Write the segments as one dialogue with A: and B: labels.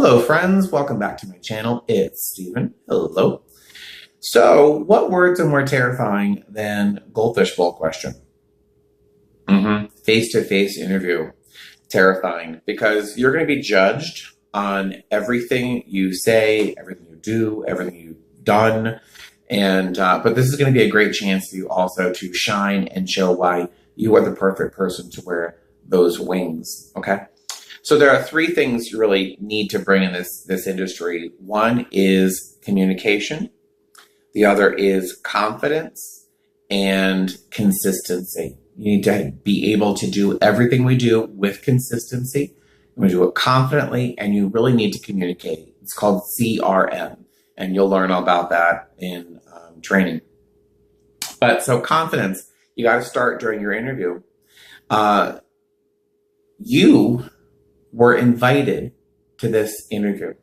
A: Hello, friends. Welcome back to my channel. It's Steven. Hello. So, what words are more terrifying than goldfish bowl question? Face-to-face interview. Terrifying because you're going to be judged on everything you say, everything you do, everything you've done. But this is going to be a great chance for you also to shine and show why you are the perfect person to wear those wings. Okay. So there are three things you really need to bring in this industry. One is communication. The other is confidence and consistency. You need to be able to do everything we do with consistency. We do it confidently, and you really need to communicate. It's called CRM, and you'll learn all about that in training. But so confidence, you got to start during your interview. You were invited to this interview.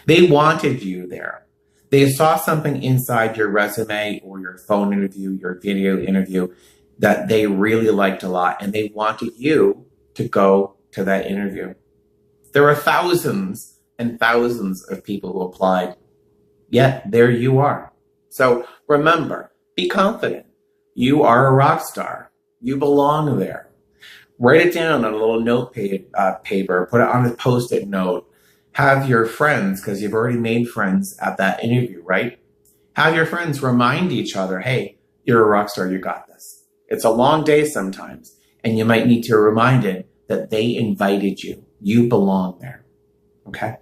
A: They wanted you there. They saw something inside your resume or your phone interview, your video interview that they really liked a lot, and they wanted you to go to that interview. There are thousands and thousands of people who applied, yet there you are. So remember, be confident. You are a rock star. You belong there. Write it down on a little note paper, put it on a Post-it note. Have your friends, because you've already made friends at that interview, right? Have your friends remind each other, hey, you're a rock star, you got this. It's a long day sometimes, and you might need to be reminded that they invited you. You belong there, okay?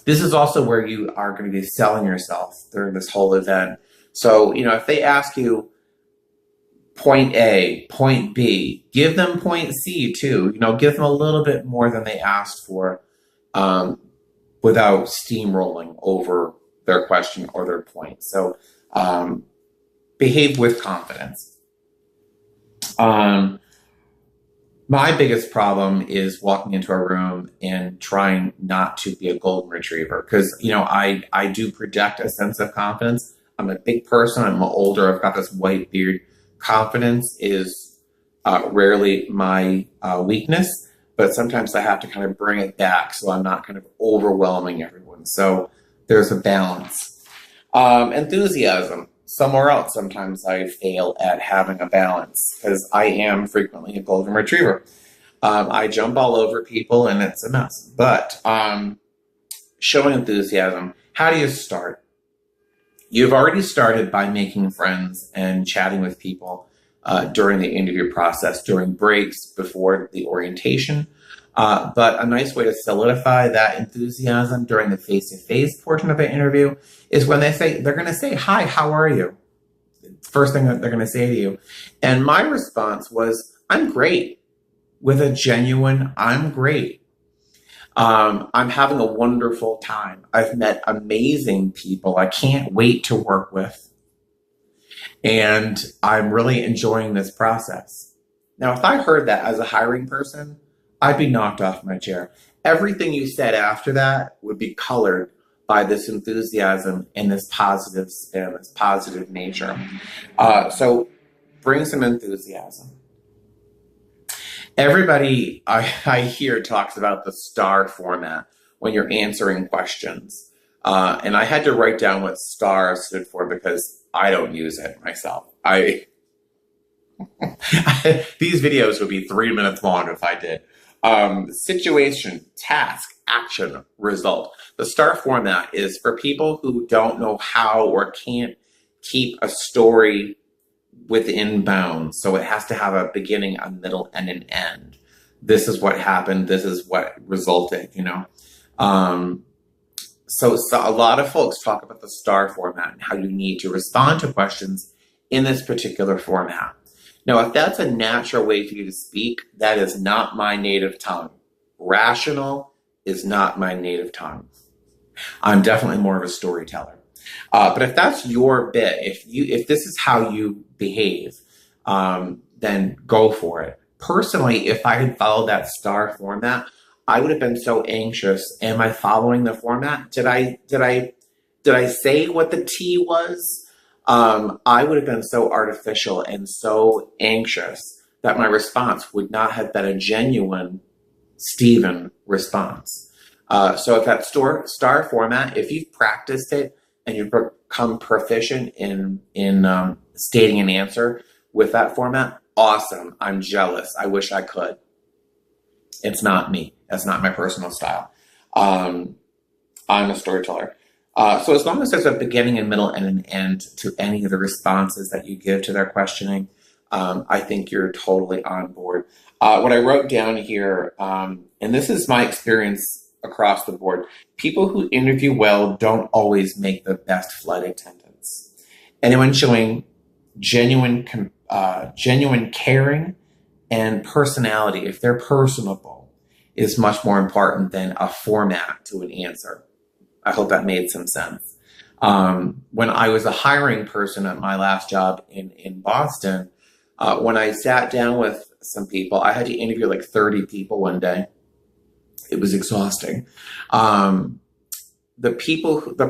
A: This is also where you are going to be selling yourself during this whole event. So, if they ask you, point A, point B, give them point C too. Give them a little bit more than they asked for without steamrolling over their question or their point. So behave with confidence. My biggest problem is walking into a room and trying not to be a golden retriever because, I do project a sense of confidence. I'm a big person. I'm older. I've got this white beard. Confidence is rarely my weakness, but sometimes I have to kind of bring it back so I'm not kind of overwhelming everyone. So there's a balance. Enthusiasm. Somewhere else, sometimes I fail at having a balance because I am frequently a golden retriever. I jump all over people and it's a mess. But showing enthusiasm, how do you start? You've already started by making friends and chatting with people during the interview process, during breaks, before the orientation. But a nice way to solidify that enthusiasm during the face-to-face portion of the interview is when they're going to say, hi, how are you? First thing that they're going to say to you. And my response was, I'm great, with a genuine, I'm great. I'm having a wonderful time. I've met amazing people I can't wait to work with. And I'm really enjoying this process. Now, if I heard that as a hiring person, I'd be knocked off my chair. Everything you said after that would be colored by this enthusiasm and this positive spin, this positive nature. So bring some enthusiasm. Everybody I hear talks about the STAR format when you're answering questions. And I had to write down what STAR stood for because I don't use it myself. These videos would be 3 minutes long if I did. Situation, task, action, result. The STAR format is for people who don't know how or can't keep a story within bounds. So it has to have a beginning, a middle, and an end. This is what happened. This is what resulted, So a lot of folks talk about the STAR format and how you need to respond to questions in this particular format. Now, if that's a natural way for you to speak, that is not my native tongue. Rational is not my native tongue. I'm definitely more of a storyteller. But if that's your bit, if this is how you behave, then go for it. Personally, if I had followed that STAR format, I would have been so anxious. Am I following the format? Did I say what the T was? I would have been so artificial and so anxious that my response would not have been a genuine Stephen response. So if that star format, if you've practiced it and you've become proficient in stating an answer with that format, awesome. I'm jealous. I wish I could. It's not me. That's not my personal style. I'm a storyteller. So as long as there's a beginning and middle and an end to any of the responses that you give to their questioning, I think you're totally on board. What I wrote down here, and this is my experience across the board, people who interview well don't always make the best flight attendants. Anyone showing genuine caring and personality, if they're personable, is much more important than a format to an answer. I hope that made some sense. When I was a hiring person at my last job in Boston, when I sat down with some people, I had to interview like 30 people one day. It was exhausting. The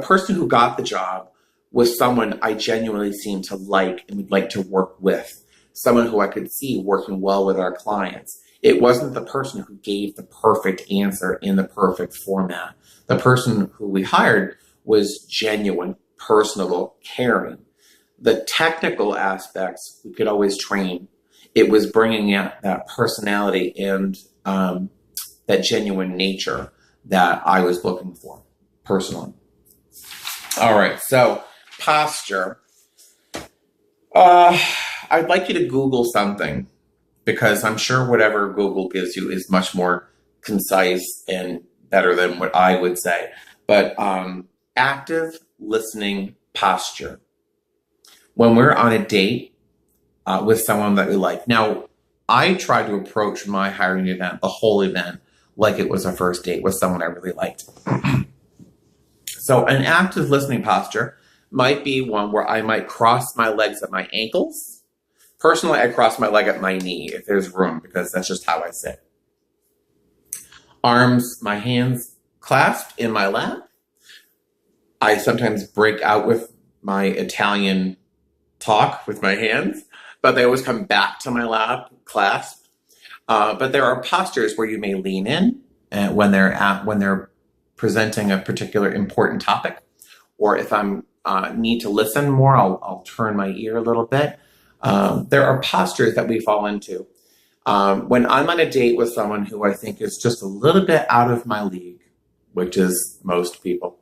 A: person who got the job was someone I genuinely seemed to like and would like to work with, someone who I could see working well with our clients. It wasn't the person who gave the perfect answer in the perfect format. The person who we hired was genuine, personable, caring. The technical aspects we could always train. It was bringing out that personality and that genuine nature that I was looking for personally. All right, so posture. I'd like you to Google something, because I'm sure whatever Google gives you is much more concise and better than what I would say. But active listening posture. When we're on a date with someone that we like. Now, I try to approach my hiring event, the whole event, like it was a first date with someone I really liked. So an active listening posture might be one where I might cross my legs at my ankles. Personally, I cross my leg at my knee if there's room, because that's just how I sit. My hands clasped in my lap. I sometimes break out with my Italian talk with my hands, but they always come back to my lap, clasped. But there are postures where you may lean in when they're presenting a particular important topic, or if I'm need to listen more, I'll turn my ear a little bit. There are postures that we fall into. When I'm on a date with someone who I think is just a little bit out of my league, which is most people,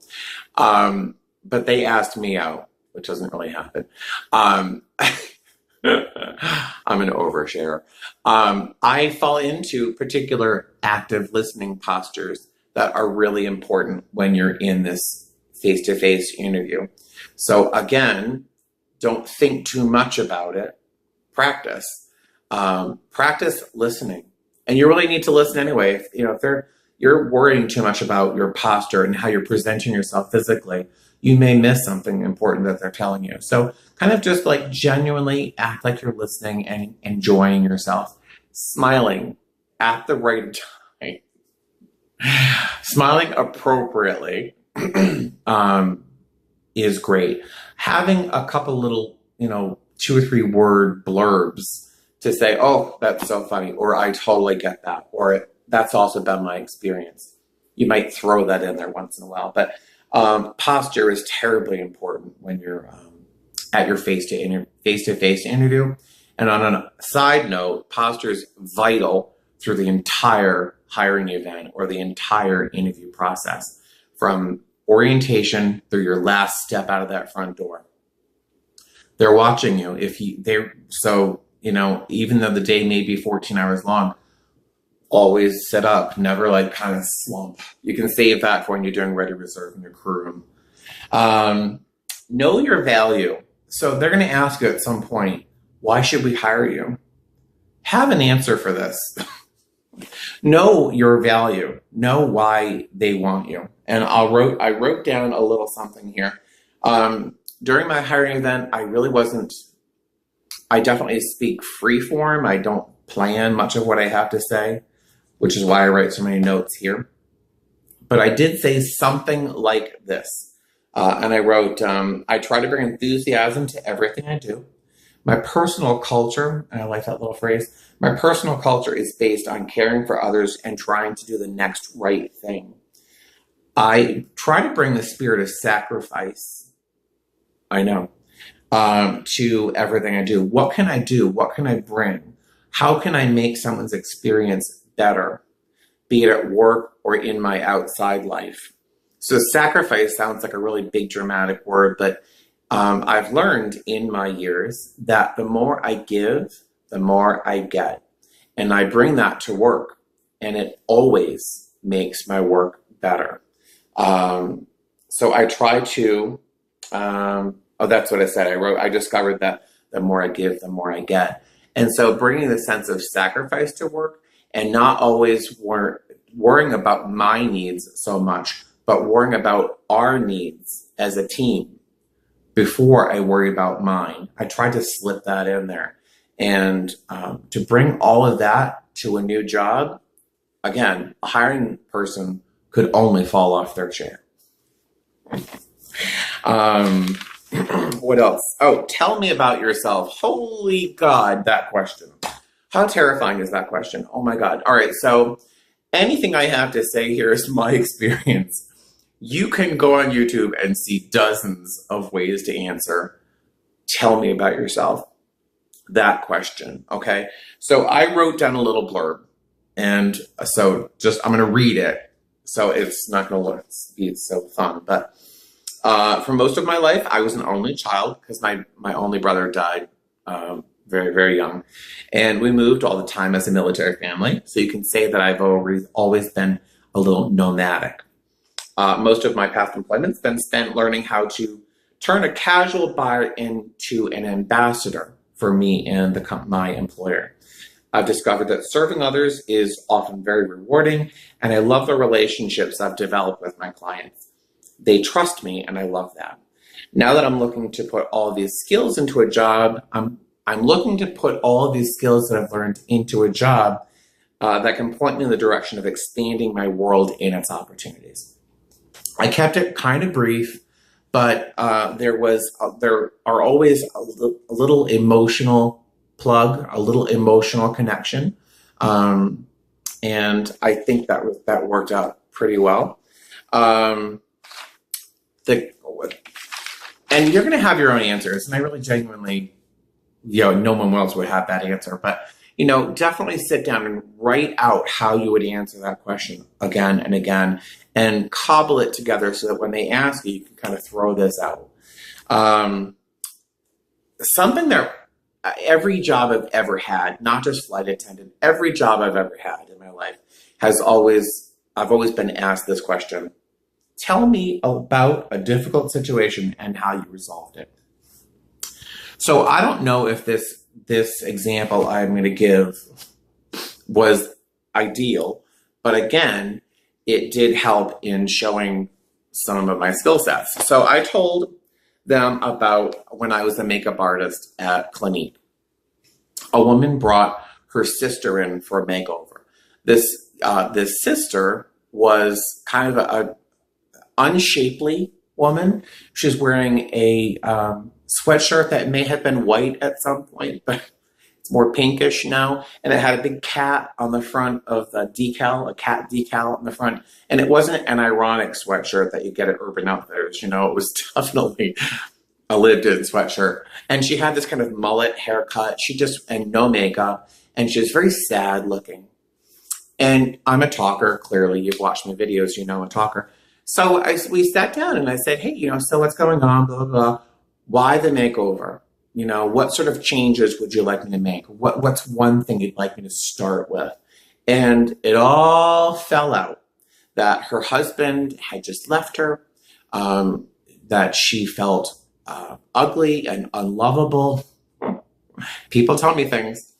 A: but they asked me out, which doesn't really happen. I'm an overshare. I fall into particular active listening postures that are really important when you're in this face-to-face interview. So again, don't think too much about it. Practice. Practice listening. And you really need to listen anyway. If you're worrying too much about your posture and how you're presenting yourself physically, you may miss something important that they're telling you. So kind of just like genuinely act like you're listening and enjoying yourself. Smiling at the right time. Smiling appropriately is great. Having a couple little, 2 or 3 word blurbs to say, oh, that's so funny, or I totally get that, or that's also been my experience. You might throw that in there once in a while, but posture is terribly important when you're at your face-to-face interview. And on a side note, posture is vital through the entire hiring event or the entire interview process, from orientation through your last step out of that front door. They're watching you. Even though the day may be 14 hours long, always sit up, never kind of slump. You can save that for when you're doing ready reserve in your crew room. Know your value. So they're going to ask you at some point, why should we hire you? Have an answer for this. Know your value. Know why they want you. And I wrote down a little something here. During my hiring event, I definitely speak free form. I don't plan much of what I have to say, which is why I write so many notes here. But I did say something like this. And I wrote, I try to bring enthusiasm to everything I do. My personal culture, and I like that little phrase, my personal culture is based on caring for others and trying to do the next right thing. I try to bring the spirit of sacrifice, I know, to everything I do. What can I do? What can I bring? How can I make someone's experience better, be it at work or in my outside life? So sacrifice sounds like a really big dramatic word, but I've learned in my years that the more I give, the more I get. And I bring that to work, and it always makes my work better. So I try to, that's what I said. I discovered that the more I give, the more I get. And so bringing the sense of sacrifice to work and not always worrying about my needs so much, but worrying about our needs as a team before I worry about mine. I tried to slip that in there. And to bring all of that to a new job, again, a hiring person could only fall off their chair. What else? Oh, tell me about yourself. Holy God, that question. How terrifying is that question? Oh my God. All right, so anything I have to say here is my experience. You can go on YouTube and see dozens of ways to answer. Tell me about yourself. That question, okay? So I wrote down a little blurb, and so I'm going to read it. So it's not going to be so fun, but for most of my life, I was an only child because my only brother died very, very young. And we moved all the time as a military family. So you can say that I've always been a little nomadic. Most of my past employment's been spent learning how to turn a casual buyer into an ambassador for me and my employer. I've discovered that serving others is often very rewarding, and I love the relationships I've developed with my clients. They trust me, and I love that. Now that I'm looking to put all of these skills into a job, I'm looking to put all of these skills that I've learned into a job that can point me in the direction of expanding my world and its opportunities. I kept it kind of brief, but there are always a little emotional plug, a little emotional connection, and I think that worked out pretty well. And you're going to have your own answers, and I really genuinely, no one else would have that answer, but definitely sit down and write out how you would answer that question again and again, and cobble it together so that when they ask you, you can kind of throw this out. Something that every job I've ever had, not just flight attendant, every job I've ever had in my life I've always been asked this question. Tell me about a difficult situation and how you resolved it. So I don't know if this example I'm going to give was ideal, but again, it did help in showing some of my skill sets. So I told them about when I was a makeup artist at Clinique. A woman brought her sister in for a makeover. This sister was kind of a unshapely woman. She was wearing a sweatshirt that may have been white at some point, but it's more pinkish now. And it had a big cat on the front of the decal, a cat decal on the front. And it wasn't an ironic sweatshirt that you get at Urban Outfitters. It was definitely a lived-in sweatshirt. And she had this kind of mullet haircut. And no makeup. And she was very sad looking. And I'm a talker, clearly. You've watched my videos, I'm a talker. So we sat down and I said, hey, so what's going on, blah, blah, blah. Why the makeover? What sort of changes would you like me to make? What's one thing you'd like me to start with? And it all fell out that her husband had just left her, that she felt ugly and unlovable. People tell me things.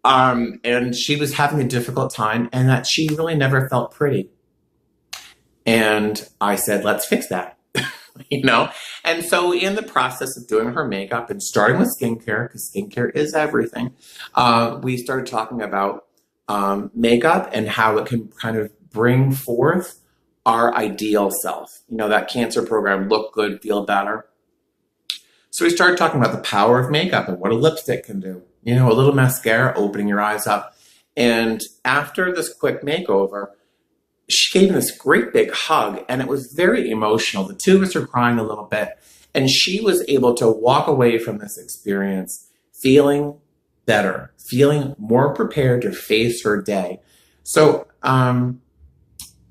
A: And she was having a difficult time, and that she really never felt pretty. And I said, let's fix that, And so in the process of doing her makeup and starting with skincare, because skincare is everything, we started talking about makeup and how it can kind of bring forth our ideal self. That cancer program, Look Good, Feel Better. So we started talking about the power of makeup and what a lipstick can do. You know, a little mascara, opening your eyes up. And after this quick makeover, she gave me this great big hug, and it was very emotional. The two of us were crying a little bit, and she was able to walk away from this experience feeling better, feeling more prepared to face her day. So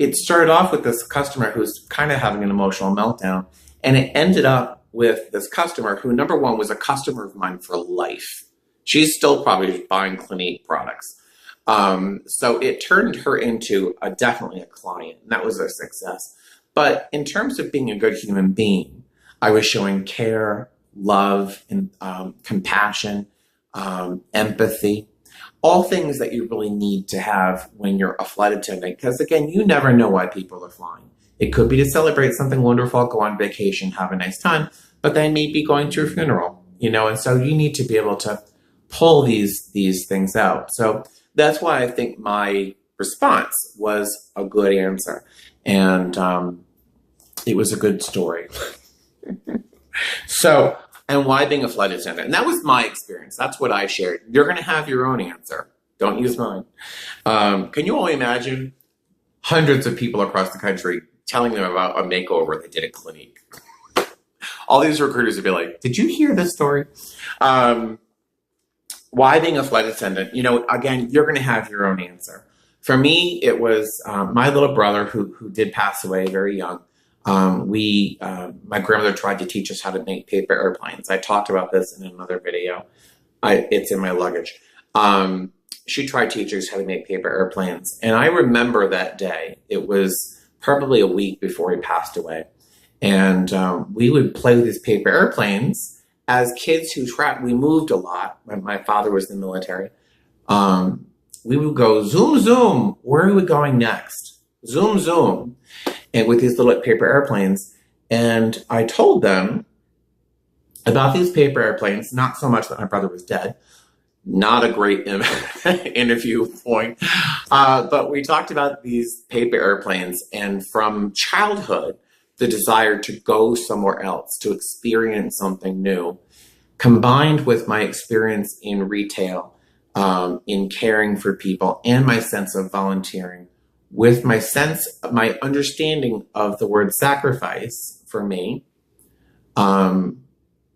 A: it started off with this customer who's kind of having an emotional meltdown, and it ended up with this customer who, number one, was a customer of mine for life. She's still probably buying Clinique products. So it turned her into definitely a client, and that was a success. But in terms of being a good human being, I was showing care, love, and compassion, empathy, all things that you really need to have when you're a flight attendant. Because again, you never know why people are flying. It could be to celebrate something wonderful, go on vacation, have a nice time, but they may be going to a funeral, you know, and so you need to be able to pull these things out. So that's why I think my response was a good answer. And it was a good story. So, and why being a flight attendant? And that was my experience. That's what I shared. You're going to have your own answer. Don't use mine. Can you only imagine hundreds of people across the country telling them about a makeover they did at Clinique? All these recruiters would be like, did you hear this story? Why being a flight attendant? You know, again, you're going to have your own answer. For me, it was my little brother who did pass away very young. My grandmother tried to teach us how to make paper airplanes. I talked about this in another video. It's in my luggage. She tried to teach us how to make paper airplanes. And I remember that day. It was probably a week before he passed away. And we would play with these paper airplanes. As kids who we moved a lot. My father was in the military. We would go zoom, zoom. Where are we going next? Zoom, zoom. And with these little paper airplanes. And I told them about these paper airplanes, not so much that my brother was dead. Not a great interview point. But we talked about these paper airplanes, and from childhood, the desire to go somewhere else, to experience something new, combined with my experience in retail, in caring for people, and my sense of volunteering, with my understanding of the word sacrifice for me,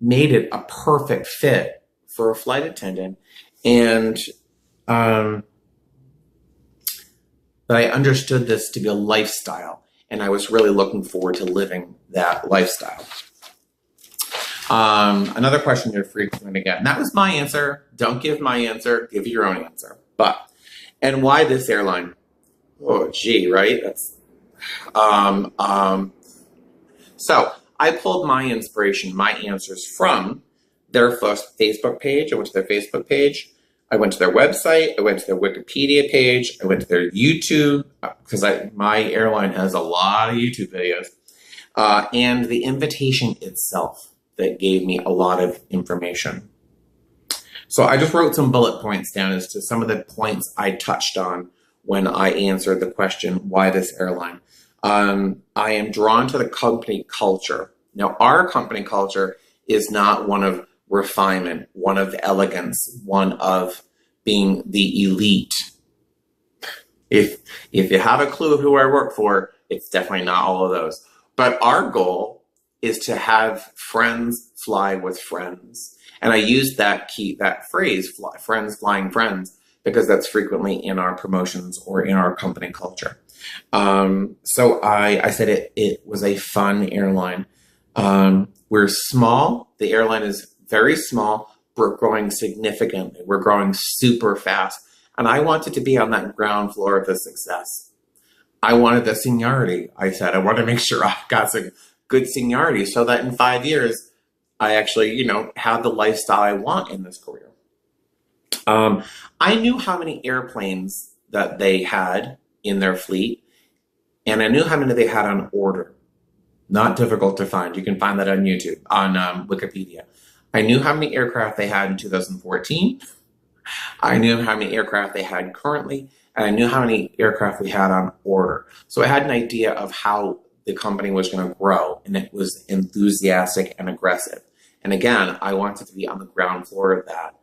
A: made it a perfect fit for a flight attendant. And that I understood this to be a lifestyle. And I was really looking forward to living that lifestyle. Another question you're frequently get. And that was my answer. Don't give my answer. Give your own answer. And why this airline? Oh, gee, right? That's, so I pulled my inspiration, my answers from their first Facebook page. I went to their Facebook page. I went to their website. I went to their Wikipedia page. I went to their YouTube, because my airline has a lot of YouTube videos, and the invitation itself that gave me a lot of information. So I just wrote some bullet points down as to some of the points I touched on when I answered the question, why this airline? I am drawn to the company culture. Now, our company culture is not one of refinement, one of elegance, one of being the elite. If you have a clue of who I work for, it's definitely not all of those. But our goal is to have friends fly with friends. And I use that phrase, friends flying friends, because that's frequently in our promotions or in our company culture. So I said it was a fun airline. We're small. The airline is very small. We're growing significantly. We're growing super fast. And I wanted to be on that ground floor of the success. I wanted the seniority. I said, I want to make sure I got some good seniority so that in 5 years, I actually, have the lifestyle I want in this career. I knew how many airplanes that they had in their fleet, and I knew how many they had on order. Not difficult to find. You can find that on YouTube, on Wikipedia. I knew how many aircraft they had in 2014. I knew how many aircraft they had currently, and I knew how many aircraft we had on order. So I had an idea of how the company was going to grow, and it was enthusiastic and aggressive. And again, I wanted to be on the ground floor of that.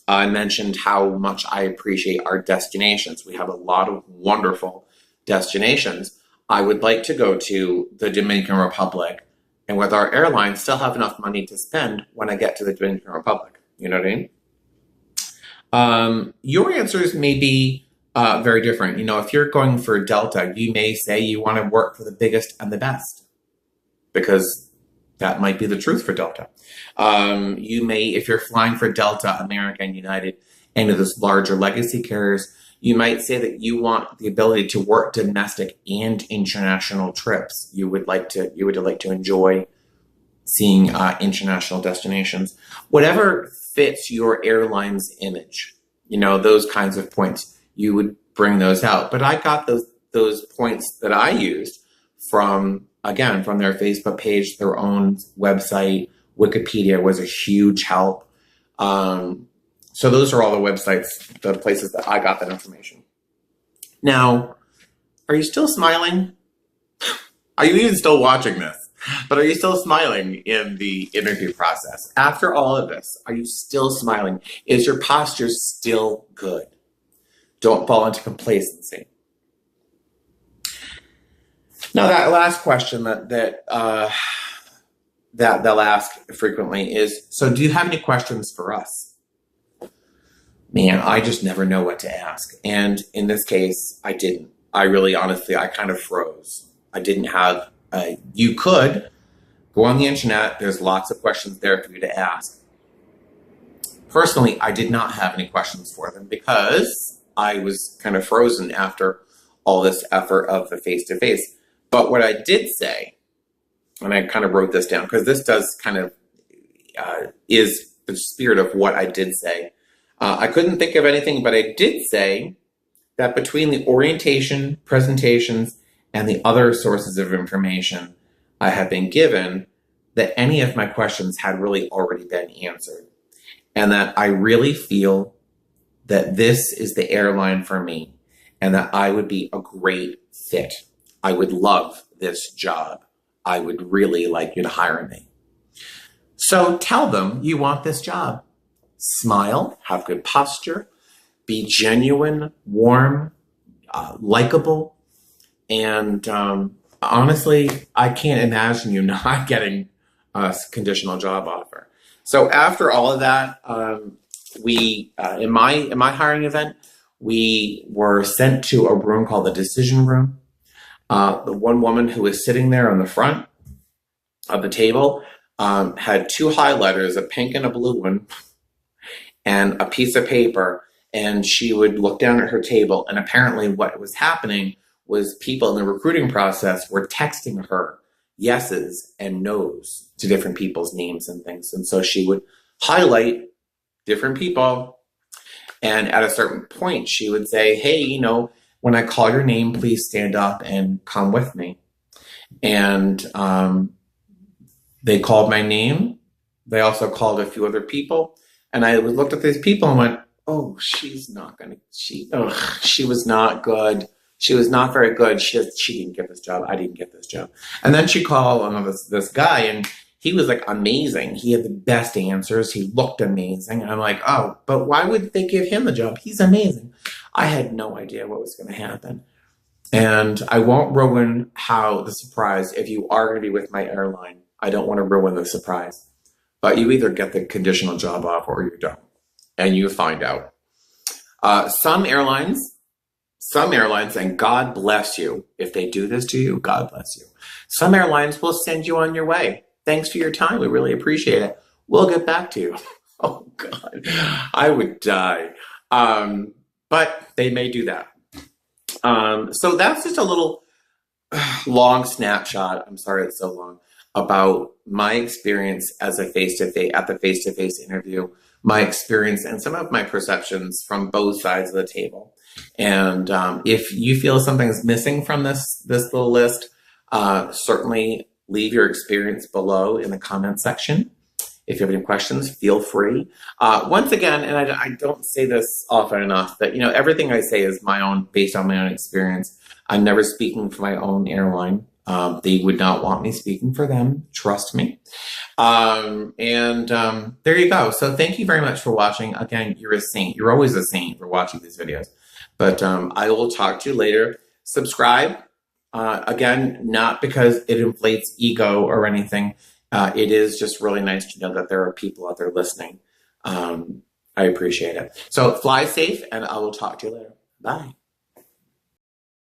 A: I mentioned how much I appreciate our destinations. We have a lot of wonderful destinations. I would like to go to the Dominican Republic, and with our airline, still have enough money to spend when I get to the Dominican Republic. You know what I mean? Your answers may be very different. If you're going for Delta, you may say you want to work for the biggest and the best, because that might be the truth for Delta. You may, if you're flying for Delta, American, United, any of those larger legacy carriers, you might say that you want the ability to work domestic and international trips. You would like to enjoy seeing international destinations. Whatever fits your airline's image, those kinds of points, you would bring those out. But I got those points that I used from their Facebook page, their own website. Wikipedia was a huge help. So those are all the websites, the places that I got that information. Now, are you still smiling? Are you even still watching this? But are you still smiling in the interview process? After all of this, are you still smiling? Is your posture still good? Don't fall into complacency. Now, that last question that they'll ask frequently is, so do you have any questions for us? Man, I just never know what to ask. And in this case, I didn't. I really, honestly, I kind of froze. I didn't have, you could go on the internet. There's lots of questions there for you to ask. Personally, I did not have any questions for them because I was kind of frozen after all this effort of the face-to-face. But what I did say, and I kind of wrote this down because this does kind of is the spirit of what I did say. I couldn't think of anything, but I did say that between the orientation, presentations, and the other sources of information I have been given, that any of my questions had really already been answered. And that I really feel that this is the airline for me and that I would be a great fit. I would love this job. I would really like you to hire me. So tell them you want this job. Smile, have good posture, be genuine, warm, likable, and honestly, I can't imagine you not getting a conditional job offer. So after all of that, we in my hiring event, we were sent to a room called the decision room. The one woman who was sitting there on the front of the table had two highlighters, a pink and a blue one, and a piece of paper, and she would look down at her table, and apparently what was happening was people in the recruiting process were texting her yeses and nos to different people's names and things. And so she would highlight different people, and at a certain point she would say, hey, when I call your name, please stand up and come with me. And they called my name. They also called a few other people. And I looked at these people and went, oh, she was not good. She was not very good. She didn't get this job. I didn't get this job. And then she called this guy, and he was like amazing. He had the best answers. He looked amazing. And I'm like, oh, but why would they give him the job? He's amazing. I had no idea what was going to happen. And I won't ruin the surprise. If you are going to be with my airline, I don't want to ruin the surprise. But you either get the conditional job offer or you don't. And you find out. Some airlines, and God bless you. If they do this to you, God bless you. Some airlines will send you on your way. Thanks for your time. We really appreciate it. We'll get back to you. Oh, God. I would die. But they may do that. So that's just a little long snapshot. I'm sorry it's so long. About my experience as at the face-to-face interview, my experience and some of my perceptions from both sides of the table. And if you feel something's missing from this little list, certainly leave your experience below in the comment section. If you have any questions, feel free. Once again, and I don't say this often enough, that everything I say is my own, based on my own experience. I'm never speaking for my own airline. They would not want me speaking for them. Trust me. There you go. So thank you very much for watching. Again, you're a saint. You're always a saint for watching these videos. But I will talk to you later. Subscribe. Again, not because it inflates ego or anything. It is just really nice to know that there are people out there listening. I appreciate it. So fly safe, and I will talk to you later. Bye.